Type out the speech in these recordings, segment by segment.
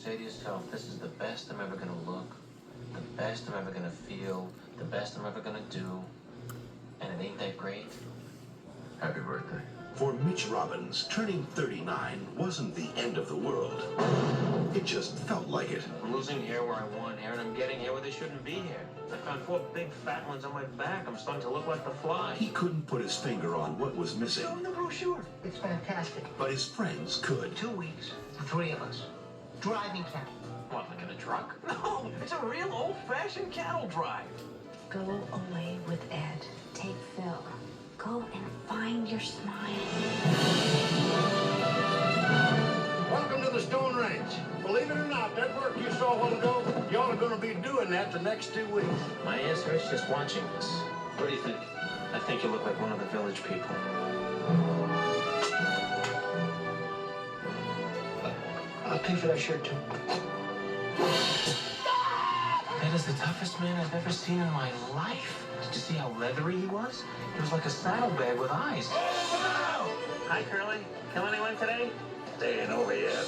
say to yourself, this is the best I'm ever going to look, the best I'm ever going to feel, the best I'm ever going to do, and it ain't that great? Happy birthday. For Mitch Robbins, turning 39 wasn't the end of the world. It just felt like it. I'm losing hair where I want hair, and I'm getting hair where they shouldn't be hair. I found 4 big fat ones on my back. I'm starting to look like the Fly. He couldn't put his finger on what was missing. Show him the brochure. It's fantastic. But his friends could. 2 weeks, the 3 of us, driving cattle. What, like in a truck? No, it's a real old-fashioned cattle drive. Go away with Ed. Take Phil. Go and find your smile. Welcome to the Stone Ranch. Believe it or not, that work you saw a while ago, y'all are going to be doing that the next 2 weeks. My ass hurts just watching this. What do you think? I think you look like one of the village people. I'll pay for that shirt, too. That is the toughest man I've ever seen in my life. Did you see how leathery he was? He was like a saddlebag with eyes. Hi, Curly. Kill anyone today? They ain't over yet.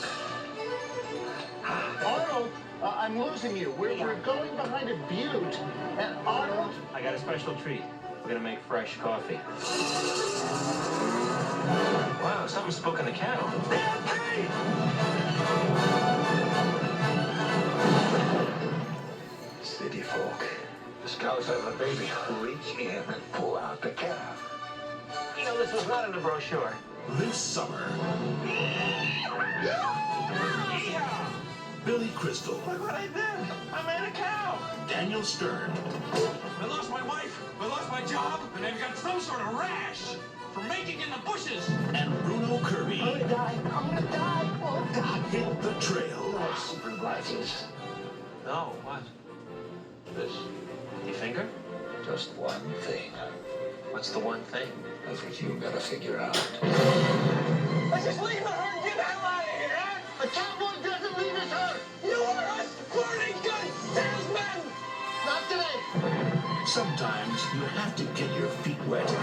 Arnold, I'm losing you. We're going behind a butte. And Arnold... I got a special treat. We're gonna make fresh coffee. Wow, something spoke in the cattle. City folk. The scouts have a baby. Reach in and pull out the calf. You know, this was not in the brochure. This summer, Billy Crystal, Look what I did. I made a cow. Daniel Stern, I lost my wife, I lost my job, and I've got some sort of rash from making in the bushes. and Bruno Kirby I'm gonna die. I'm gonna die. Oh, God. hit the trail. No super glasses. No, what? This, Your finger? just one thing. What's the one thing? That's what you gotta figure out. Let's just leave the herd and get the hell out of here, huh? A cowboy doesn't leave his herd. You are a sporting goods salesman! Not today. Sometimes you have to get your feet wet God,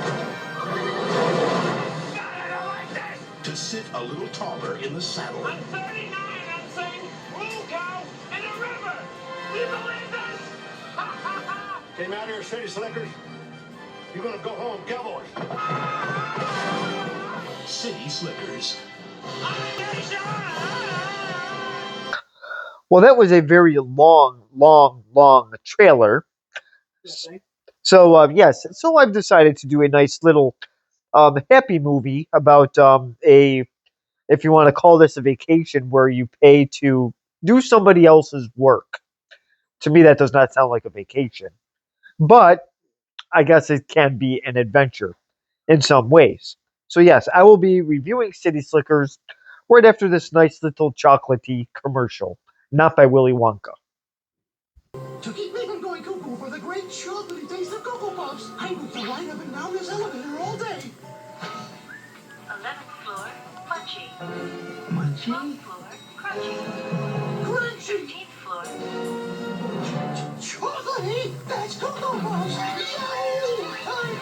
I don't like this! to sit a little taller in the saddle. I'm 39, I'm saying blue cow in the river! Do you believe this? Ha ha ha! Came out here, city slickers. You're gonna go home, cowboys. City Slickers. Well, that was a very long trailer. So, yes. So I've decided to do a nice little happy movie about if you want to call this a vacation, where you pay to do somebody else's work. To me, that does not sound like a vacation. But I guess it can be an adventure in some ways. So, yes, I will be reviewing City Slickers right after this nice little chocolatey commercial, not by Willy Wonka. To keep me from going cuckoo for the great chocolatey taste of Cocoa Puffs, I move to ride up and down this elevator all day. 11th floor, munchy. Munchy? 12th floor, crunchy. Crunchy! 13th floor, Chocolatey? That's Cocoa Puffs! Yay!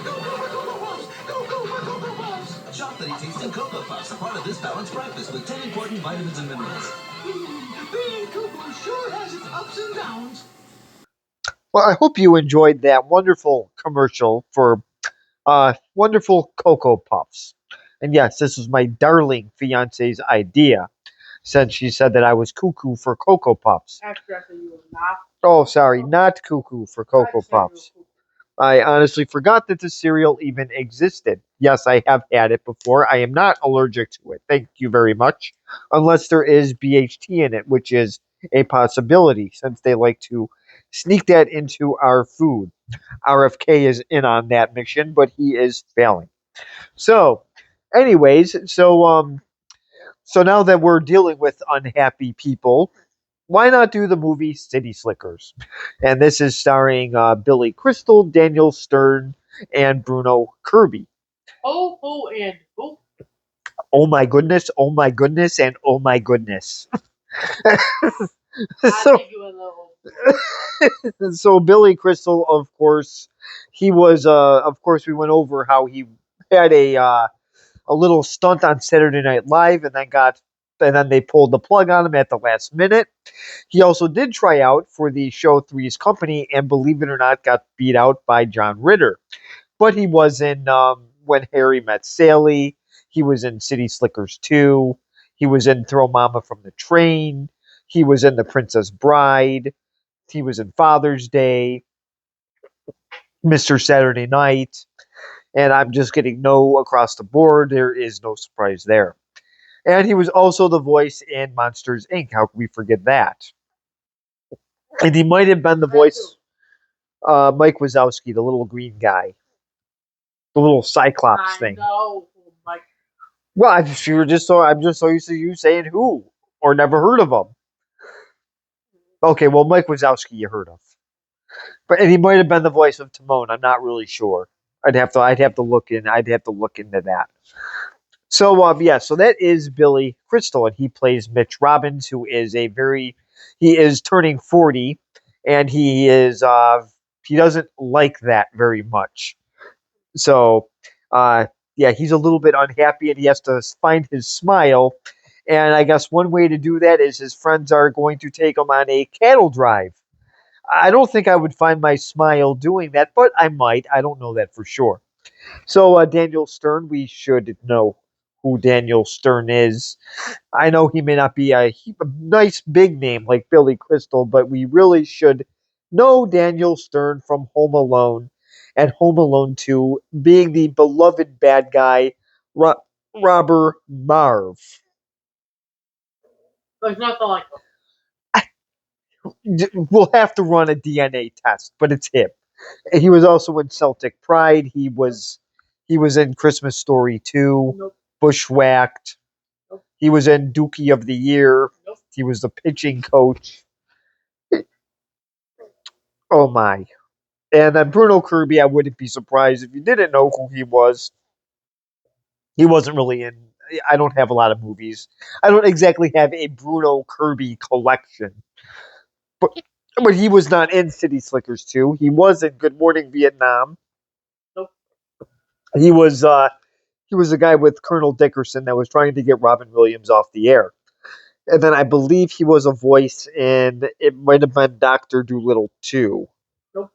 Go for Cocoa Puffs! Go for Cocoa Puffs! Chocolatey tasting Cocoa Puffs are part of this balanced breakfast with 10 important vitamins and minerals. Being cuckoo sure has its ups and downs. Well, I hope you enjoyed that wonderful commercial for wonderful Cocoa Puffs. And yes, this was my darling fiance's idea, since she said that I was cuckoo for Cocoa Puffs. Expressly, you were not. Oh, sorry, not cuckoo for Cocoa Puffs. I honestly forgot that the cereal even existed. Yes, I have had it before. I am not allergic to it. Thank you very much. Unless there is BHT in it, which is a possibility, since they like to sneak that into our food. RFK is in on that mission, but he is failing. So, anyways, so now that we're dealing with unhappy people, why not do the movie City Slickers? And this is starring Billy Crystal, Daniel Stern, and Bruno Kirby. And oh. Oh my goodness, and oh my goodness. I so, think you a little. so Billy Crystal, of course, he was, of course, we went over how he had a little stunt on Saturday Night Live and then got and then they pulled the plug on him at the last minute. He also did try out for the show Three's Company, and believe it or not, got beat out by John Ritter. But he was in When Harry Met Sally. He was in City Slickers 2. He was in Throw Mama from the Train. He was in The Princess Bride. He was in Father's Day, Mr. Saturday Night. And I'm just getting no across the board. There is no surprise there. And he was also the voice in Monsters, Inc. How can we forget that? And he might have been the voice, Mike Wazowski, the little green guy. The little Cyclops thing. know. Like, Well, I'm just so used to you saying who or never heard of him. Okay, well, Mike Wazowski you heard of, and he might have been the voice of Timon. I'm not really sure. I'd have to look into that. So yeah, so that is Billy Crystal, and he plays Mitch Robbins, who is he is turning 40, and he doesn't like that very much. So yeah, he's a little bit unhappy, and he has to find his smile. And I guess one way to do that is his friends are going to take him on a cattle drive. I don't think I would find my smile doing that, but I might. I don't know that for sure. So Daniel Stern, we should know who Daniel Stern is. I know he may not be a nice big name like Billy Crystal, but we really should know Daniel Stern from Home Alone and Home Alone 2, being the beloved bad guy, Robber Marv. there's nothing like We'll have to run a DNA test, but it's him. He was also in Celtic Pride. He was in Christmas Story 2, Nope. Bushwhacked. Nope. He was in Dookie of the Year. Nope. He was the pitching coach. Oh my. And then Bruno Kirby, I wouldn't be surprised if you didn't know who he was. He wasn't really in. I don't have a lot of movies. I don't exactly have a Bruno Kirby collection. But he was not in City Slickers 2. He was in Good Morning Vietnam. Nope. He was a guy with Colonel Dickerson that was trying to get Robin Williams off the air. And then I believe he was a voice in, it might have been Dr. Dolittle 2. Nope.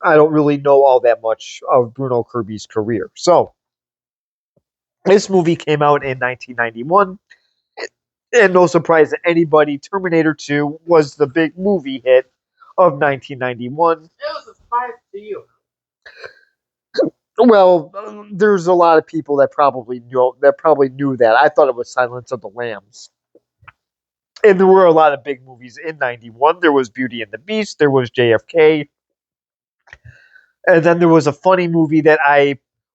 I don't really know all that much of Bruno Kirby's career. So, this movie came out in 1991. And no surprise to anybody, Terminator 2 was the big movie hit of 1991. it was a surprise to you. Well, there's a lot of people that probably knew that. I thought it was Silence of the Lambs. And there were a lot of big movies in 91. There was Beauty and the Beast. There was JFK. And then there was a funny movie that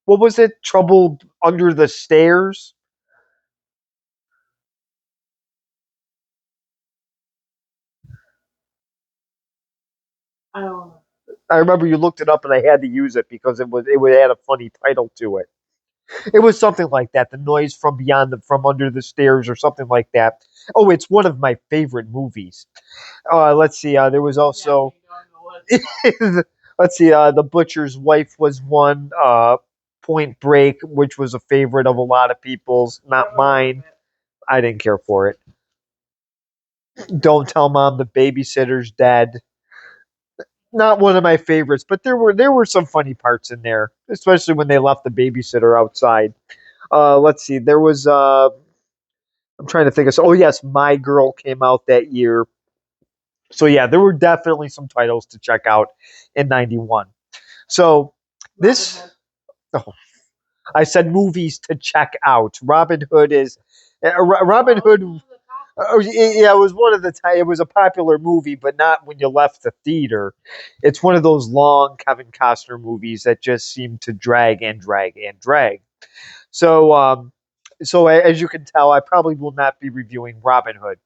what was it? Trouble Under the Stairs? I don't know. I remember you looked it up and I had to use it because it had a funny title to it. It was something like that. The Noise from from Under the Stairs or something like that. Oh, it's one of my favorite movies. Let's see. There was also, let's see. The Butcher's Wife was one. Point Break, which was a favorite of a lot of people's, not mine. I didn't care for it. Don't Tell Mom the Babysitter's Dead. Not one of my favorites, but there were some funny parts in there, especially when they left the babysitter outside. Let's see. There was I'm trying to think of. Oh yes, My Girl came out that year. So yeah, there were definitely some titles to check out in '91. So this, oh, I said movies to check out. Robin Hood is Robin Hood. Oh, yeah, it was one of the. It was a popular movie, but not when you left the theater. It's one of those long Kevin Costner movies that just seem to drag and drag and drag. So, so as you can tell, I probably will not be reviewing Robin Hood.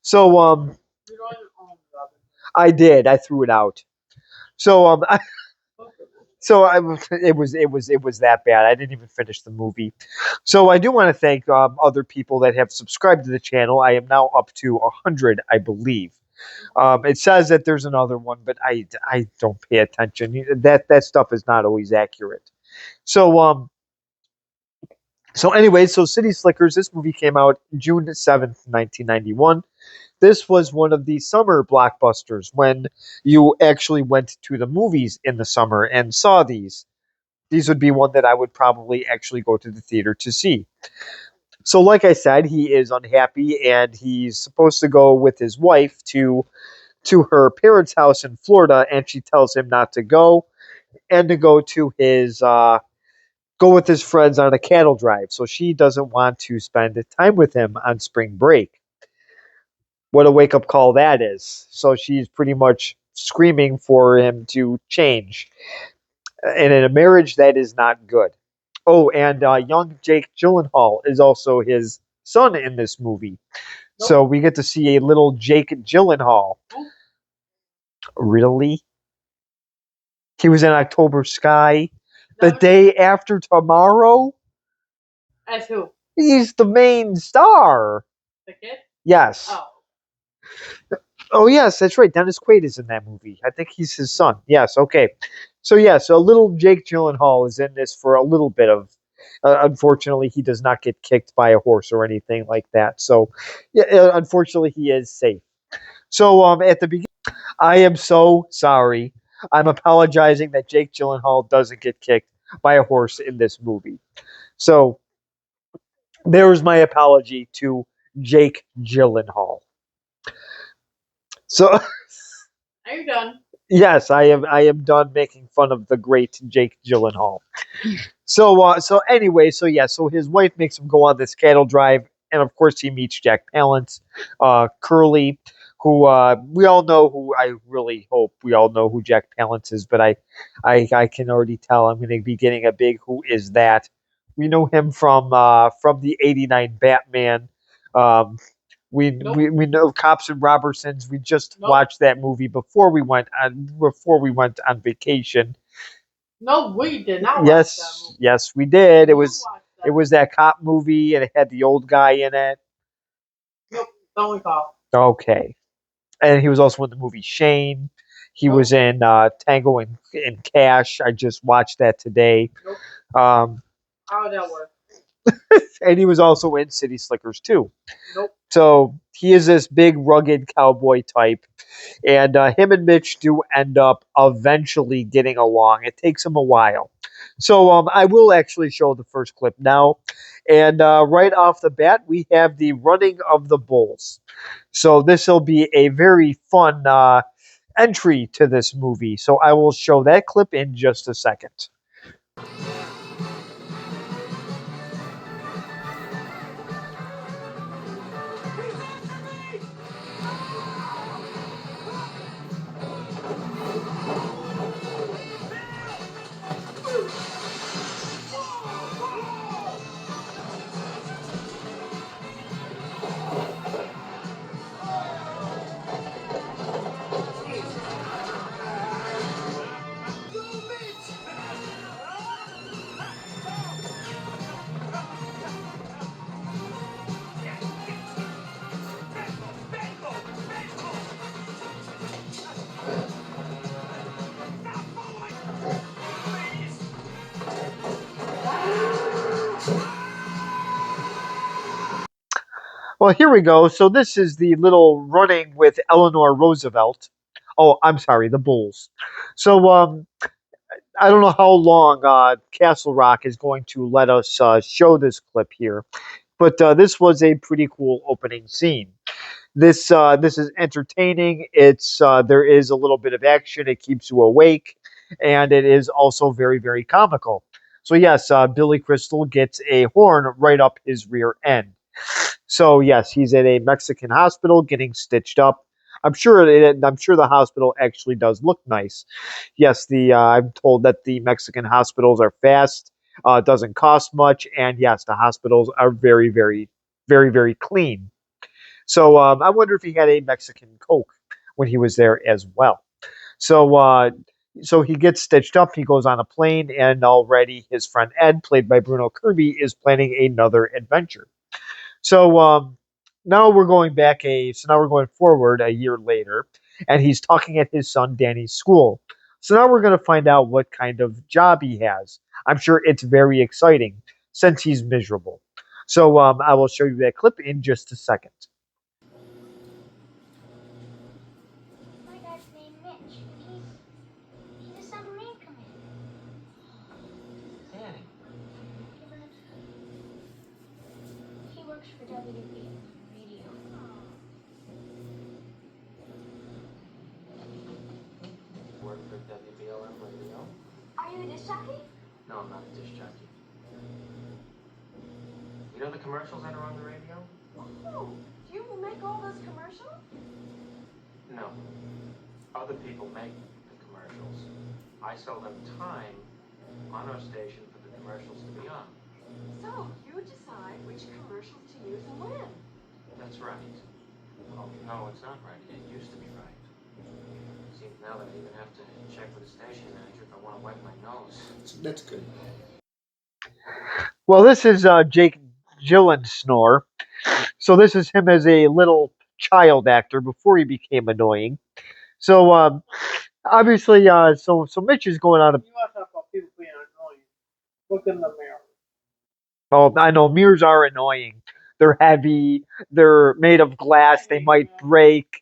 So, You don't even own Robin. I did. I threw it out. So, it was that bad. I didn't even finish the movie. So I do want to thank other people that have subscribed to the channel. I am now up to 100, I believe. It says that there's another one, but I don't pay attention. That stuff is not always accurate. So So anyway, so City Slickers, this movie came out June 7th, 1991. This was one of the summer blockbusters when you actually went to the movies in the summer and saw these. These would be one that I would probably actually go to the theater to see. So, like I said, he is unhappy and he's supposed to go with his wife to her parents' house in Florida, and she tells him not to go and to go to his go with his friends on a cattle drive. So she doesn't want to spend time with him on spring break. What a wake up call that is. So she's pretty much screaming for him to change. And in a marriage, that is not good. Oh, and young Jake Gyllenhaal is also his son in this movie. So we get to see a little Jake Gyllenhaal. Really? He was in October Sky. The day after tomorrow? As who? He's the main star. The kid? Yes. Oh. Oh, yes, that's right. Dennis Quaid is in that movie. I think he's his son. Yes, okay. So, yeah, so little Jake Gyllenhaal is in this for a little bit of. Unfortunately, he does not get kicked by a horse or anything like that. So, yeah, unfortunately, he is safe. So, at the beginning, I am so sorry. I'm apologizing that Jake Gyllenhaal doesn't get kicked by a horse in this movie. So, there is my apology to Jake Gyllenhaal. So, Are you done? yes, I am done making fun of the great Jake Gyllenhaal. So anyway, so yeah, so his wife makes him go on this cattle drive, and of course he meets Jack Palance, Curly, who we all know who. I really hope we all know who Jack Palance is, but I can already tell I'm going to be getting a big who is that. We know him from the '89 Batman. We know Cops and Robertsons. We just watched that movie before we went on vacation. No, we did not watch Yes, that movie. yes, we did. We watched that. It was that cop movie, and it had the old guy in it. Nope, don't recall. Okay, and he was also in the movie Shane. He was in Tango and Cash. I just watched that today. Nope. Um, How would that work? and he was also in City Slickers too. Nope. So he is this big, rugged cowboy type, and him and Mitch do end up eventually getting along. It takes him a while. So I will actually show the first clip now, and right off the bat, we have the running of the bulls. So this will be a very fun entry to this movie. So I will show that clip in just a second. Well, here we go. So this is the little running with Eleanor Roosevelt. Oh, I'm sorry, the Bulls. So I don't know how long Castle Rock is going to let us show this clip here, but this was a pretty cool opening scene. This is entertaining. It's there is a little bit of action. It keeps you awake, and it is also very very comical. So yes, Billy Crystal gets a horn right up his rear end. So yes, he's at a Mexican hospital getting stitched up. I'm sure the hospital actually does look nice. Yes, I'm told that the Mexican hospitals are fast, doesn't cost much, and yes, the hospitals are very, very, very, very clean. So I wonder if he had a Mexican Coke when he was there as well. So so he gets stitched up. He goes on a plane, and already his friend Ed, played by Bruno Kirby, is planning another adventure. So now we're going forward a year later, and he's talking at his son Danny's school. So now we're going to find out what kind of job he has. I'm sure it's very exciting. since he's miserable. So I will show you that clip in just a second. My dad's named Mitch. He's a submarine commander. Danny. He works for WB Radio. Work for WBLM Radio? Are you a disc jockey? No, I'm not a disc jockey. You know the commercials that are on the radio? Oh, you make all those commercials? No. Other people make the commercials. I sell them time on our station for the commercials to be on. So, you decide which commercials to use and when. That's right. Oh, no, it's not right. It used to be right. Seems now that I even have to check with the station manager if I want to wipe my nose. That's good. Well, this is Jake Gyllenhaal. So this is him as a little child actor before he became annoying. So obviously, so Mitch is going out of. You want to talk about people being annoying? Look in the mirror. Oh, I know mirrors are annoying. They're heavy. They're made of glass. They might break.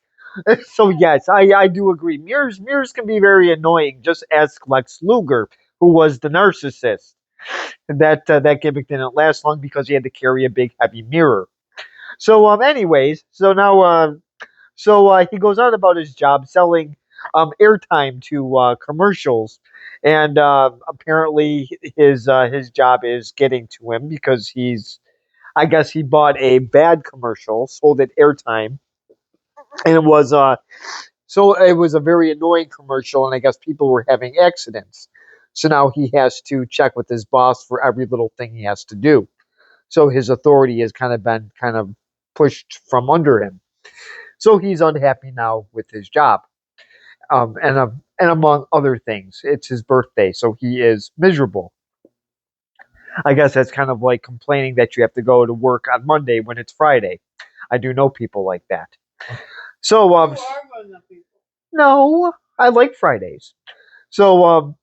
So yes, I do agree. Mirrors can be very annoying. Just ask Lex Luger, who was the narcissist. That gimmick didn't last long because he had to carry a big heavy mirror. So anyways, so now he goes on about his job selling airtime to commercials, and apparently his job is getting to him because I guess he bought a bad commercial, sold it airtime, and it was a very annoying commercial, and I guess people were having accidents. So now he has to check with his boss for every little thing he has to do. So his authority has been pushed from under him. So he's unhappy now with his job, and among other things, it's his birthday, so he is miserable. I guess that's kind of like complaining that you have to go to work on Monday when it's Friday. I do know people like that. So You are one of the people. no, I like Fridays. So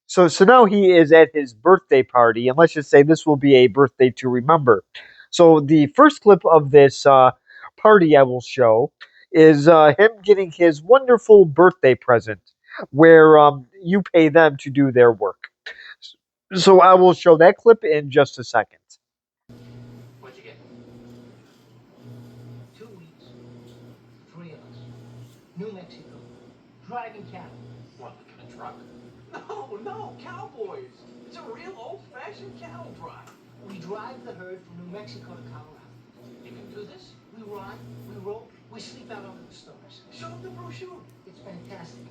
so now he is at his birthday party, and let's just say this will be a birthday to remember. So the first clip of this party I will show is him getting his wonderful birthday present, where you pay them to do their work. So I will show that clip in just a second. What'd you get? 2 weeks. 3 of us. New Mexico. Driving cattle. What, like in a truck? No, cowboys. It's a real old-fashioned cattle drive. We drive the herd from New Mexico to Colorado. You can do this. We ride, we rope, we sleep out under the stars. Show them the brochure. It's fantastic.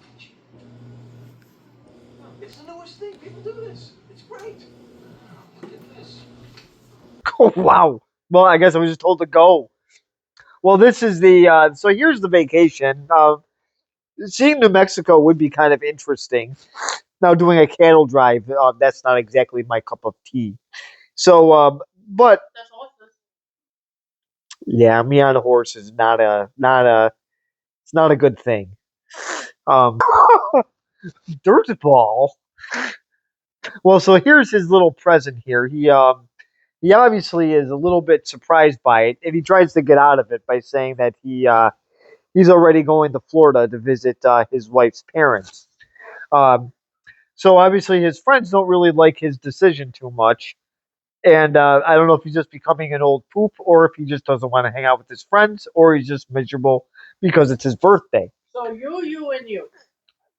It's the newest thing. People do this. It's great. Look at this. Oh wow! Well, I guess I was just told to go. Well, this is the so here's the vacation. Seeing New Mexico would be kind of interesting. Now, doing a cattle drive, that's not exactly my cup of tea. So, but That's awesome. yeah, me on a horse is it's not a good thing. Um, Dirtball. Well, so here's his little present here. He obviously is a little bit surprised by it, and he tries to get out of it by saying that he's already going to Florida to visit his wife's parents. Um, so obviously his friends don't really like his decision too much. And I don't know if he's just becoming an old poop or if he just doesn't want to hang out with his friends or he's just miserable because it's his birthday. So you, and you.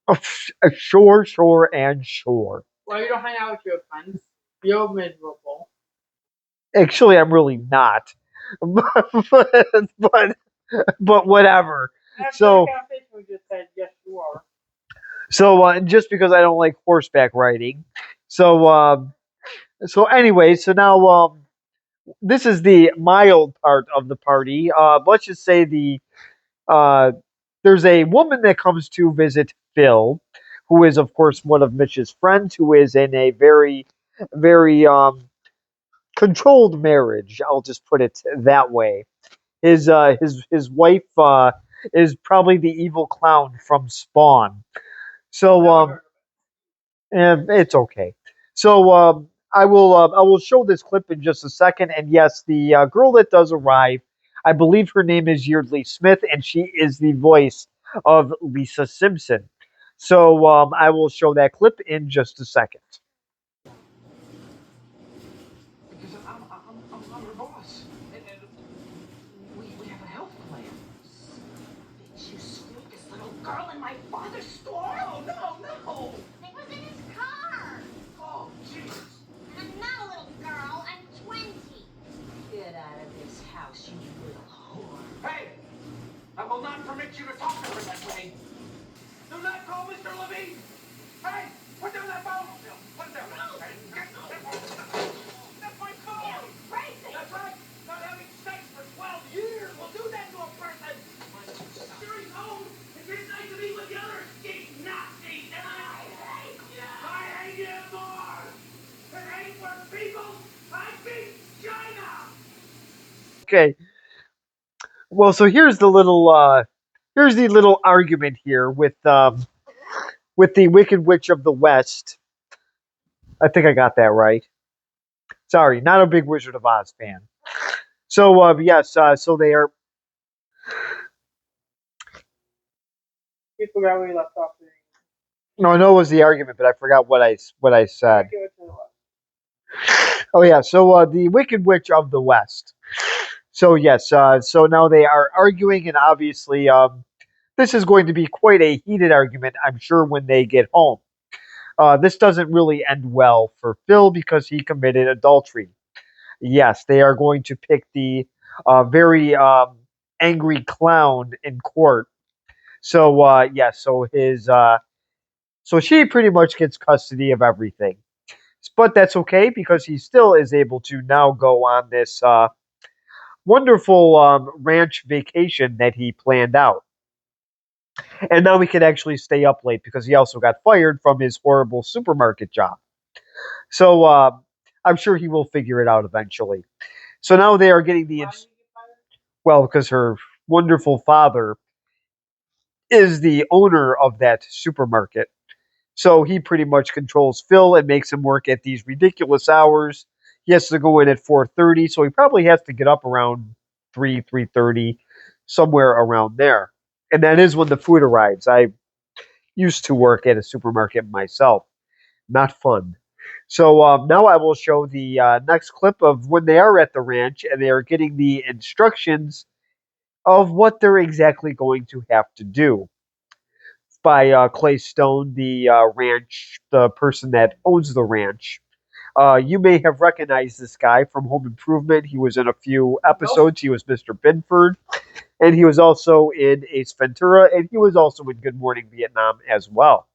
Oh, sure, and sure. Well, you don't hang out with your friends. You're miserable. Actually, I'm really not. But whatever. After So, the conversation, we just said, yes, you are. so just because I don't like horseback riding. So anyway, so now this is the mild part of the party. Let's just say uh, there's a woman that comes to visit Phil, who is of course one of Mitch's friends, who is in a very, very controlled marriage. I'll just put it that way. His wife is probably the evil clown from Spawn. So and it's okay. So I will show this clip in just a second. And yes, the girl that does arrive, I believe her name is Yeardley Smith, and she is the voice of Lisa Simpson. So I will show that clip in just a second. Because I'm your boss. And we have a health plan. Did you steal this little girl in my father's store? No. It was in his car. Oh, Jesus. I'm not a little girl. I'm 20. Get out of this house, you little whore. Hey, I will not permit you to talk to her that way. Do not call Mr. Levine. Hey, put down that phone. Put it down. Hey, that's my phone. You're crazy. That's right. Not having sex for 12 years will do that to a person. Sure he's home. It's his night to be with the other skate Nazis. And I hate you. I hate you more. It ain't for people. I beat China. Okay. Well, so here's the little argument here with the Wicked Witch of the West. I think I got that right. Sorry, not a big Wizard of Oz fan. So yes, so they are. You forgot where you left off. No, I know it was the argument, but I forgot what I said. Give it to the left. Oh yeah, so the Wicked Witch of the West. So yes, so now they are arguing, and obviously, this is going to be quite a heated argument, I'm sure, when they get home. This doesn't really end well for Phil because he committed adultery. Yes, they are going to pick the very angry clown in court. So yes, so so she pretty much gets custody of everything. But that's okay because he still is able to now go on this wonderful ranch vacation that he planned out. And now he can actually stay up late because he also got fired from his horrible supermarket job. So I'm sure he will figure it out eventually. So now they are getting the well, because her wonderful father is the owner of that supermarket. So he pretty much controls Phil and makes him work at these ridiculous hours. He has to go in at 4:30, so he probably has to get up around 3:30, somewhere around there. And that is when the food arrives. I used to work at a supermarket myself. Not fun. So now I will show the next clip of when they are at the ranch and they are getting the instructions of what they're exactly going to have to do by Clay Stone, the the person that owns the ranch. You may have recognized this guy from Home Improvement. He was in a few episodes. He was Mr. Binford, and he was also in Ace Ventura, and he was also in Good Morning Vietnam as well.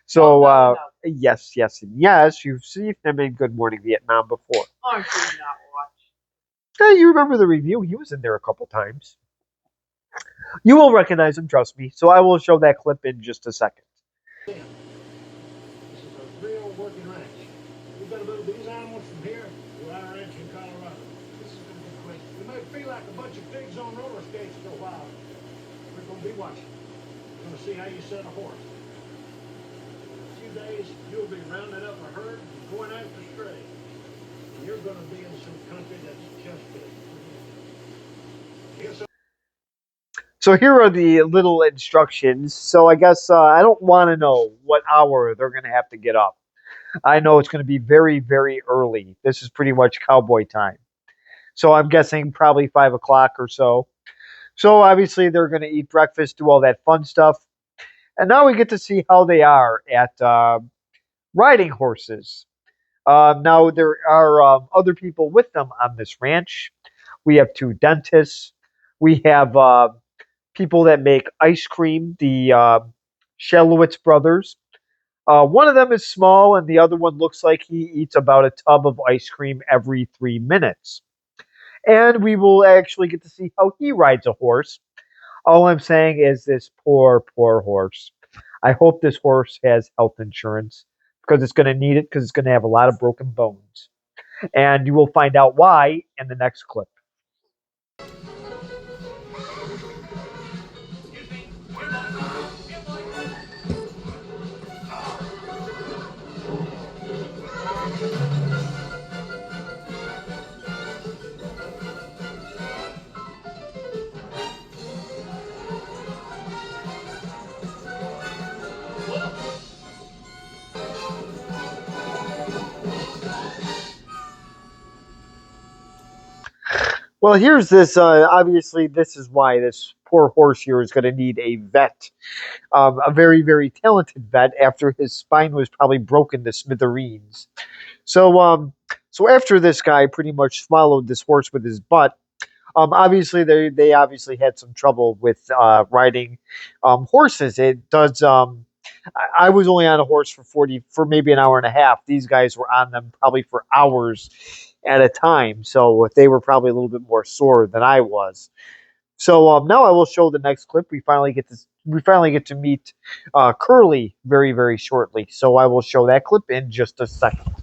So yes, you've seen him in Good Morning Vietnam before. Oh, I did not watch. Yeah, you remember the review? He was in there a couple times. You will recognize him, trust me. So I will show that clip in just a second. This is a real working ranch. We've got to move these animals from here to our ranch in Colorado. This is going to be quick. We may feel like a bunch of pigs on roller skates for a while. We're going to be watching. We're going to see how you set a horse. In a few days, you'll be rounding up a herd and going after stray. And you're going to be in some country that's just big. So here are the little instructions. So I guess I don't want to know what hour they're going to have to get up. I know it's going to be very, very early. This is pretty much cowboy time. So I'm guessing probably 5 o'clock or so. So obviously they're going to eat breakfast, do all that fun stuff. And now we get to see how they are at riding horses. Now there are other people with them on this ranch. We have 2 dentists. We have people that make ice cream, the Shalowitz brothers. One of them is small, and the other one looks like he eats about a tub of ice cream every 3 minutes. And we will actually get to see how he rides a horse. All I'm saying is this poor, poor horse. I hope this horse has health insurance because it's going to need it because it's going to have a lot of broken bones. And you will find out why in the next clip. Well, here's this. Obviously, this is why this poor horse here is going to need a vet, a very, very talented vet, after his spine was probably broken to smithereens. So, so after this guy pretty much swallowed this horse with his butt, obviously they obviously had some trouble with riding horses. It does. I was only on a horse for maybe an hour and a half. These guys were on them probably for hours at a time, so they were probably a little bit more sore than I was. So now I will show the next clip. We finally get to meet Curly very, very shortly. So I will show that clip in just a second.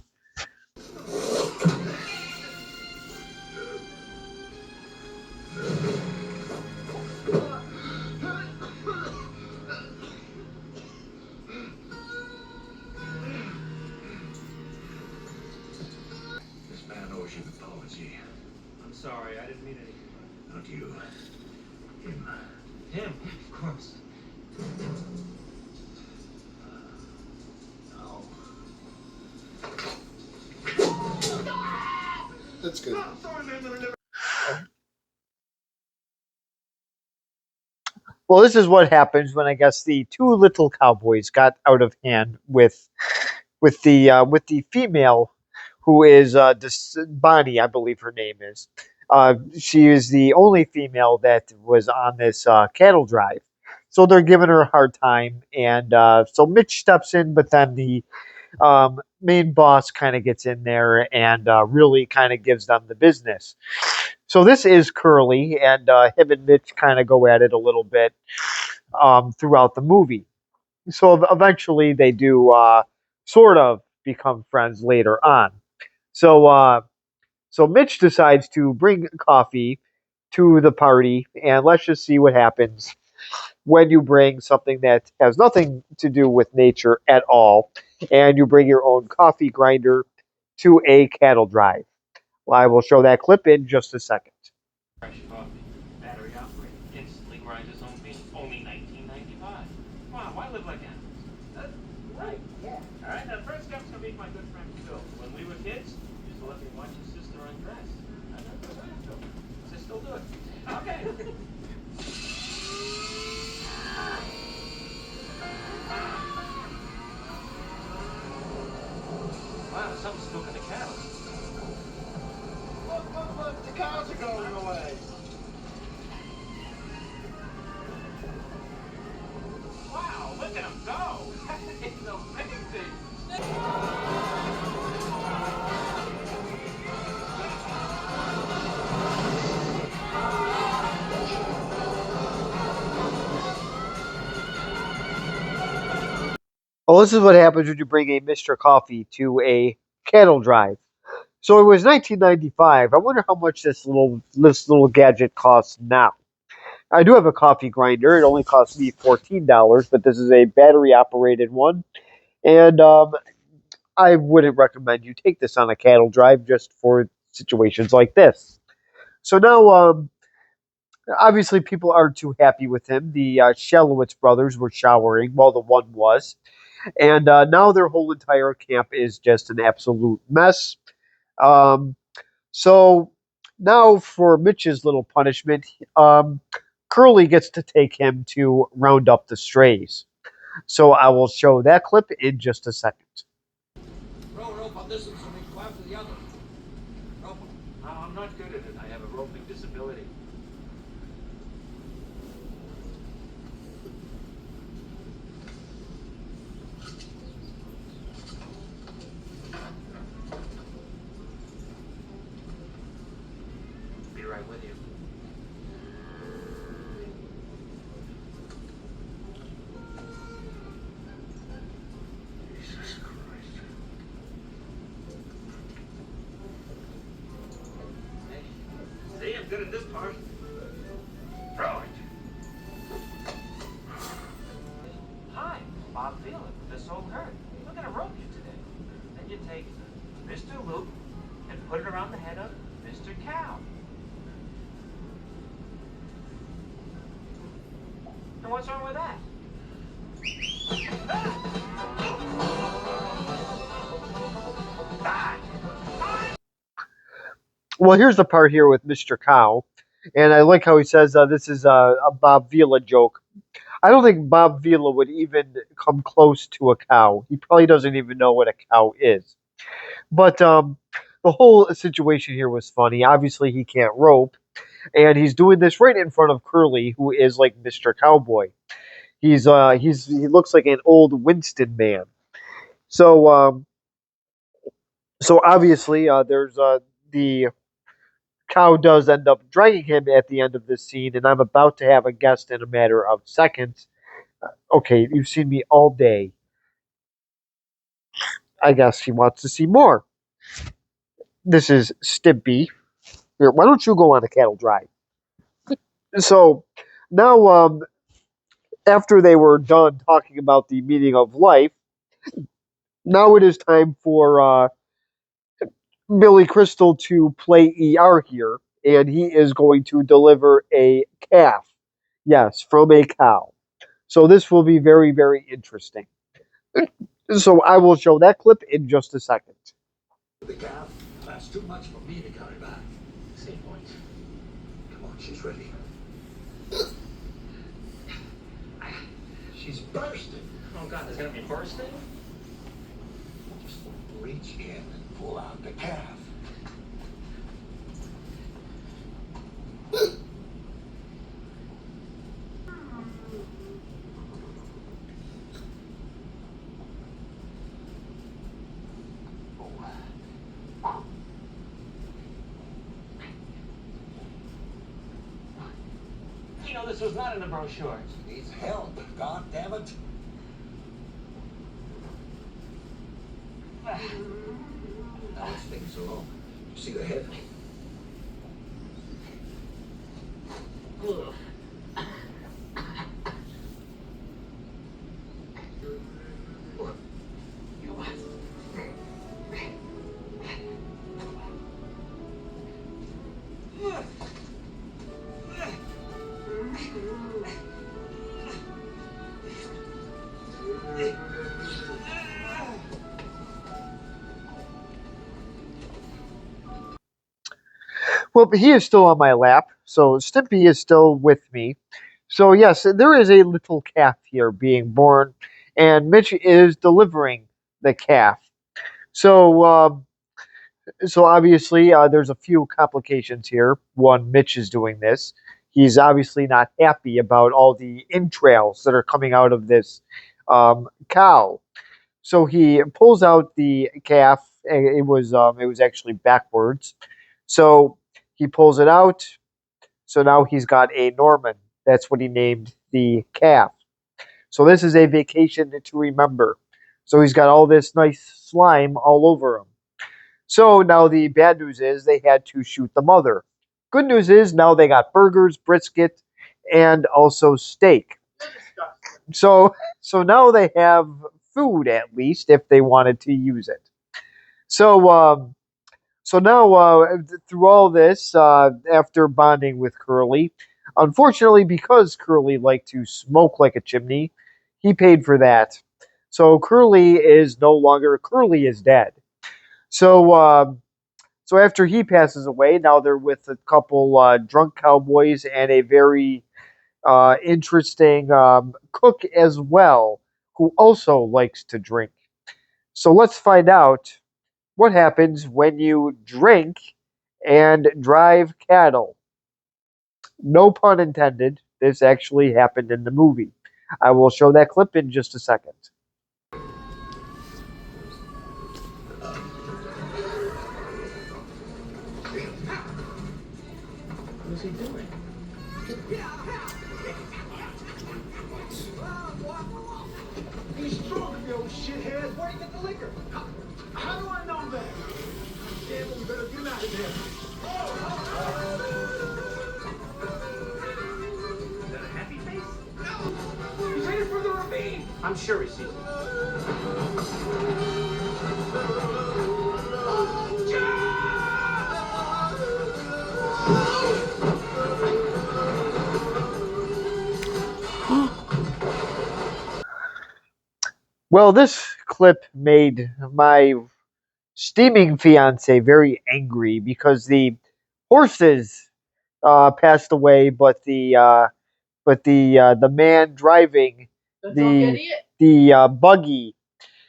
This man owes you an apology. I'm sorry, I didn't mean anything. Not you. Him. Him, of course. That's good. Well, this is what happens when I guess the two little cowboys got out of hand with the female who is this Bonnie, I believe her name is. She is the only female that was on this cattle drive. So they're giving her a hard time, and so Mitch steps in, but then the main boss kind of gets in there and really kind of gives them the business. So this is Curly, and him and Mitch kind of go at it a little bit throughout the movie. So eventually they do sort of become friends later on. So so Mitch decides to bring coffee to the party, and let's just see what happens when you bring something that has nothing to do with nature at all, and you bring your own coffee grinder to a cattle drive. Well, I will show that clip in just a second. Fresh coffee, battery operated, instantly grinds its own beans, only $19.95. Wow, why live like animals? Right, yeah. All right, now the first step's gonna meet my good friend Phil. When we were kids, he used to let me watch his sister undress. I never did it, Phil. I still do it. Okay. Wow, something's cooking the cows. Look, the cows are going away. Wow, look at him go! It's amazing! Well, this is what happens when you bring a Mr. Coffee to a cattle drive. So it was 1995. I wonder how much this little gadget costs now. I do have a coffee grinder. It only costs me $14, but this is a battery operated one, and I wouldn't recommend you take this on a cattle drive just for situations like this. So now, obviously, people aren't too happy with him. The Shalowitz brothers were showering while the one was, and now their whole entire camp is just an absolute mess. Um, so now for Mitch's little punishment, Curly gets to take him to round up the strays. So I will show that clip in just a second. Throw a rope on this one so we can go after the other. Rope 'em. I'm not good at it. I have a roping disability. Be right with you. Jesus Christ. Hey, see, I'm good at this part. Throw it. Hi, Bob Phelan with this old herd. We're gonna rope you today. Then you take Mr. Luke and put it around the head of Mr. Cow. And what's wrong with that? Well, here's the part here with Mr. Cow, and I like how he says this is a Bob Vila joke. I don't think Bob Vila would even come close to a cow. He probably doesn't even know what a cow is. But the whole situation here was funny. Obviously, he can't rope, and he's doing this right in front of Curly, who is like Mr. Cowboy. He looks like an old Winston man. So so obviously there's the cow does end up dragging him at the end of this scene, and I'm about to have a guest in a matter of seconds. Okay, you've seen me all day. I guess he wants to see more. This is Stimpy. Here, why don't you go on a cattle drive? So now, after they were done talking about the meaning of life, now it is time for Billy Crystal to play ER here, and he is going to deliver a calf. Yes, from a cow. So this will be very, very interesting. So I will show that clip in just a second. The calf, that's too much for me to carry back. Same point. Come on, she's ready. She's bursting. Oh God, there's gonna be bursting? Just reach in and pull out the calf. You know, this was not in the brochure. Needs help, God damn it. Now let's take so long. You see the head? Well, he is still on my lap, so Stimpy is still with me. So yes, there is a little calf here being born, and Mitch is delivering the calf. So so obviously there's a few complications here. One, Mitch is doing this. He's obviously not happy about all the entrails that are coming out of this cow. So he pulls out the calf. It was actually backwards. So he pulls it out. So now he's got a Norman. That's what he named the calf. So this is a vacation to remember. So he's got all this nice slime all over him. So now the bad news is they had to shoot the mother. Good news is now they got burgers, brisket, and also steak. So now they have food at least if they wanted to use it. So so now through all this, after bonding with Curly, unfortunately because Curly liked to smoke like a chimney, he paid for that. So Curly is no longer Curly is dead. So so after he passes away, now they're with a couple drunk cowboys and a very interesting cook as well, who also likes to drink. So let's find out what happens when you drink and drive cattle. No pun intended. This actually happened in the movie. I will show that clip in just a second. What is he doing? He's drunk, you old shithead. Where do you get the liquor? How do I know that? Damn it, we better get out of here. Is that a happy face? No! He's headed for the ravine! I'm sure he sees it. Well, this clip made my steaming fiance very angry because the horses passed away, but the man driving The drunk the idiot? buggy,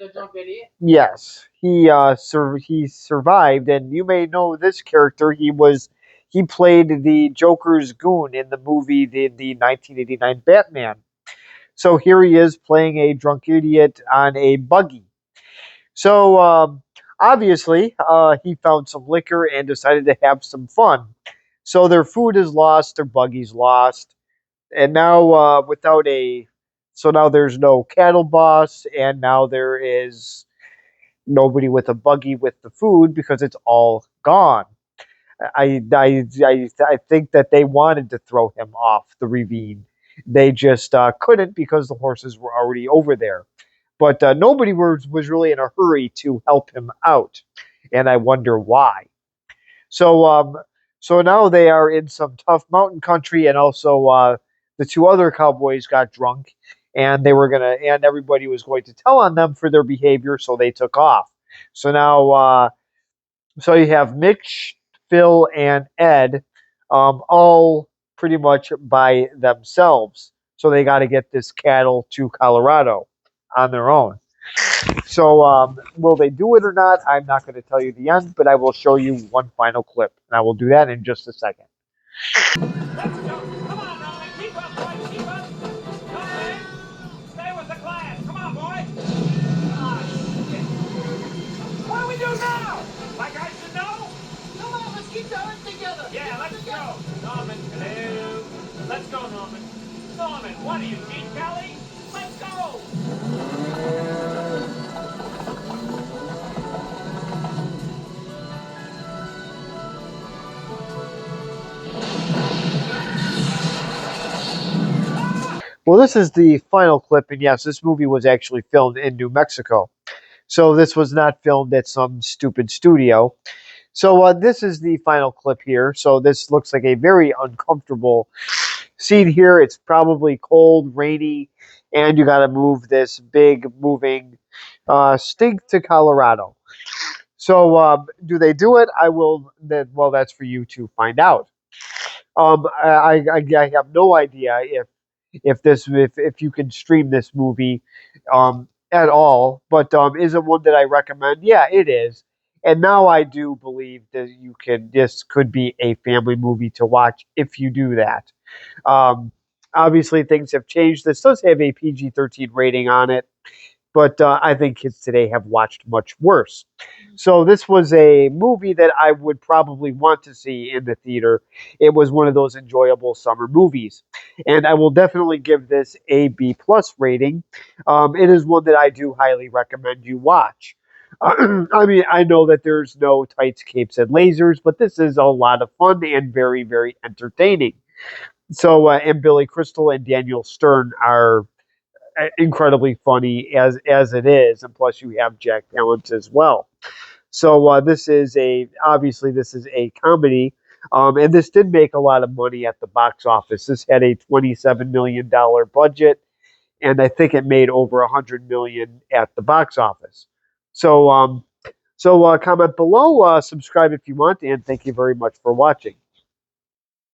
The drunk idiot? yes, he survived, and you may know this character. He played the Joker's goon in the movie the 1989 Batman. So here he is playing a drunk idiot on a buggy. So obviously, he found some liquor and decided to have some fun. So their food is lost, their buggy's lost, and now so now there's no cattle boss, and now there is nobody with a buggy with the food because it's all gone. I think that they wanted to throw him off the ravine. They just couldn't because the horses were already over there. But nobody was really in a hurry to help him out, and I wonder why. So so now they are in some tough mountain country, and also the two other cowboys got drunk, and everybody was going to tell on them for their behavior, so they took off. So now so you have Mitch, Phil, and Ed, all pretty much by themselves. So they got to get this cattle to Colorado on their own. So will they do it or not? I'm not going to tell you the end, but I will show you one final clip, and I will do that in just a second. Let's go. Come on, Norman. Keep up, boy. Keep up. Come on. Stay with the class. Come on, boy. Ah, shit. What do we do now? Like I should know? Come on, let's keep the herd together. Yeah, let's go. Norman, hello. Let's go, Norman. Norman, what are you, Gene Kelly? Let's go. Well, this is the final clip, and yes, this movie was actually filmed in New Mexico. So this was not filmed at some stupid studio. So this is the final clip here. So this looks like a very uncomfortable scene here. It's probably cold, rainy, and you got to move this big moving stink to Colorado. So do they do it? I will. Well, that's for you to find out. I have no idea if you can stream this movie at all. But is it one that I recommend? Yeah, it is. And now I do believe that you can. This could be a family movie to watch if you do that. Um, Obviously, things have changed. This does have a PG-13 rating on it, but I think kids today have watched much worse. So this was a movie that I would probably want to see in the theater. It was one of those enjoyable summer movies, and I will definitely give this a B plus rating. It is one that I do highly recommend you watch. I mean, I know that there's no tights, capes, and lasers, but this is a lot of fun and very, very entertaining. So, and Billy Crystal and Daniel Stern are incredibly funny as it is, and plus you have Jack Palance as well. So this is a comedy, and this did make a lot of money at the box office. This had a $27 million budget, and I think it made over $100 million at the box office. So comment below, subscribe if you want, and thank you very much for watching.